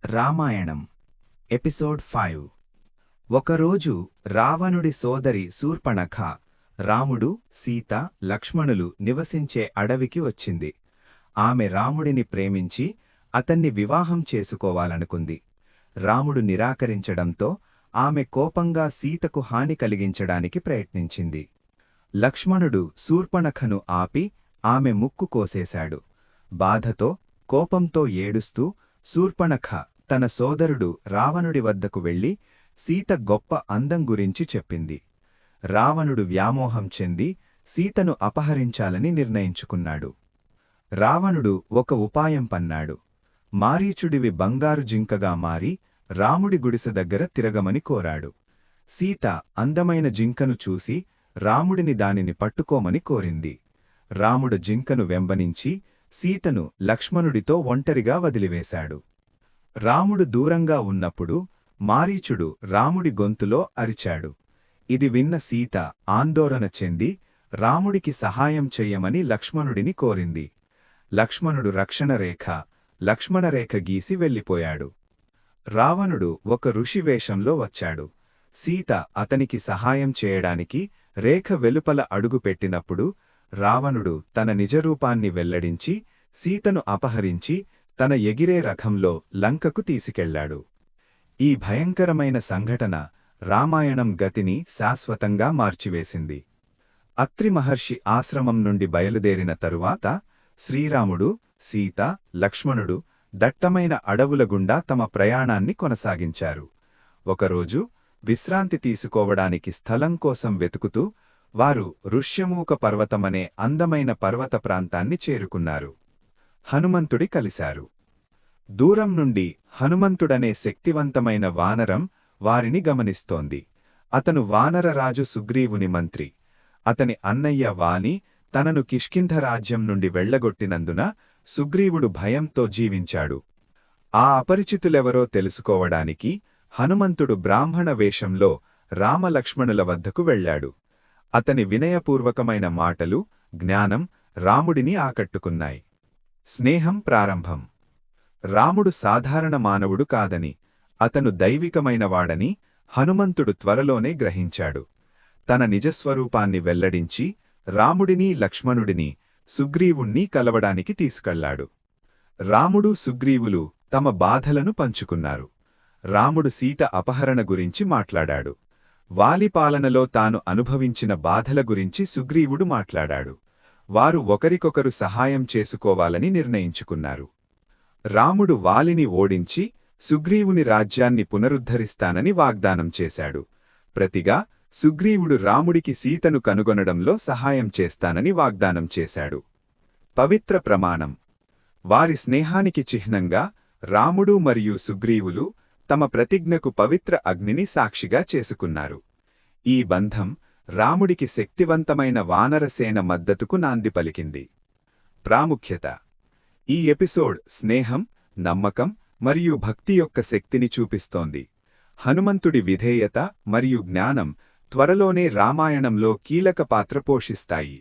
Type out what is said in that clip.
Ramayanam episode 5. ఒకరోజు రావణుడి సోదరి శూర్పణఖ రాముడు, సీత, లక్ష్మణులు నివసించే అడవికి వచ్చింది. ఆమె రాముడిని ప్రేమించి అతన్ని వివాహం చేసుకోవాలనుకుంది. రాముడు నిరాకరించడంతో ఆమె కోపంగా సీతకు హాని కలిగించడానికి ప్రయత్నించింది. లక్ష్మణుడు శూర్పణఖను ఆపి ఆమె ముక్కు కోసేశాడు. బాధతో, కోపంతో ఏడుస్తూ శూర్పణఖ తన సోదరుడు రావణుడి వద్దకు వెళ్లి సీత గొప్ప అందం గురించి చెప్పింది. రావణుడు వ్యామోహం చెంది సీతను అపహరించాలని నిర్ణయించుకున్నాడు. రావణుడు ఒక ఉపాయం పన్నాడు. మారీచుడివి బంగారు జింకగా మారి రాముడి గుడిసె దగ్గర తిరగమని కోరాడు. సీత అందమైన జింకను చూసి రాముడిని దానిని పట్టుకోమని కోరింది. రాముడు జింకను వెంబనించి సీతను లక్ష్మణుడితో ఒంటరిగా వదిలివేశాడు. రాముడు దూరంగా ఉన్నప్పుడు మారీచుడు రాముడి గొంతులో అరిచాడు. ఇది విన్న సీత ఆందోళన చెంది రాముడికి సహాయం చెయ్యమని లక్ష్మణుడిని కోరింది. లక్ష్మణుడు లక్ష్మణరేఖ గీసి వెళ్ళిపోయాడు. రావణుడు ఒక ఋషి వేషంలో వచ్చాడు. సీత అతనికి సహాయం చేయడానికి రేఖ వెలుపల అడుగుపెట్టినప్పుడు రావణుడు తన నిజరూపాన్ని వెల్లడించి సీతను అపహరించి తన ఎగిరే రథంలో లంకకు తీసుకెళ్లాడు. ఈ భయంకరమైన సంఘటన రామాయణం గతిని శాశ్వతంగా మార్చివేసింది. అత్రి మహర్షి ఆశ్రమం నుండి బయలుదేరిన తరువాత శ్రీరాముడు, సీత, లక్ష్మణుడు దట్టమైన అడవుల గుండా తమ ప్రయాణాన్ని కొనసాగించారు. ఒకరోజు విశ్రాంతి తీసుకోవడానికి స్థలం కోసం వెతుకుతూ వారు ఋష్యమూక పర్వతమనే అందమైన పర్వత ప్రాంతాన్ని చేరుకున్నారు. హనుమంతుడి కలిశారు. దూరం నుండి హనుమంతుడనే శక్తివంతమైన వానరం వారిని గమనిస్తోంది. అతను వానరరాజు సుగ్రీవుని మంత్రి. అతని అన్నయ్య వాలి తనను కిష్కింధ రాజ్యం నుండి వెళ్లగొట్టినందున సుగ్రీవుడు భయంతో జీవించాడు. ఆ అపరిచితులెవరో తెలుసుకోవడానికి హనుమంతుడు బ్రాహ్మణ వేషంలో రామలక్ష్మణుల వద్దకు వెళ్లాడు. అతని వినయపూర్వకమైన మాటలు, జ్ఞానం రాముడిని ఆకట్టుకున్నాయి. స్నేహం ప్రారంభం. రాముడు సాధారణ మానవుడు కాదని, అతను దైవికమైనవాడని హనుమంతుడు త్వరలోనే గ్రహించాడు. తన నిజస్వరూపాన్ని వెల్లడించి రాముడిని, లక్ష్మణుడిని, సుగ్రీవుణ్ణి కలవడానికి తీసుకెళ్లాడు. రాముడు, సుగ్రీవులు తమ బాధలను పంచుకున్నారు. రాముడు సీత అపహరణ గురించి మాట్లాడాడు. వాలి పాలనలో తాను అనుభవించిన బాధల గురించి సుగ్రీవుడు మాట్లాడాడు. వారు ఒకరికొకరు సహాయం చేసుకోవాలని నిర్ణయించుకున్నారు. రాముడు వాలిని ఓడించి సుగ్రీవుని రాజ్యాన్ని పునరుద్ధరిస్తానని వాగ్దానం చేశాడు. ప్రతిగా సుగ్రీవుడు రాముడికి సీతను కనుగొనడంలో సహాయం చేస్తానని వాగ్దానం చేశాడు. పవిత్ర ప్రమాణం. వారి స్నేహానికి చిహ్నంగా రాముడు మరియు సుగ్రీవులు తమ ప్రతిజ్ఞకు పవిత్ర అగ్నిని సాక్షిగా చేసుకున్నారు. ఈ బంధం రాముడికి శక్తివంతమైన వానరసేన మద్దతుకు నాంది పలికింది. ప్రాముఖ్యత. ఈ ఎపిసోడ్ స్నేహం, నమ్మకం మరియు భక్తి యొక్క శక్తిని చూపిస్తోంది. హనుమంతుడి విధేయత మరియు జ్ఞానం త్వరలోనే రామాయణంలో కీలక పాత్ర పోషిస్తాయి.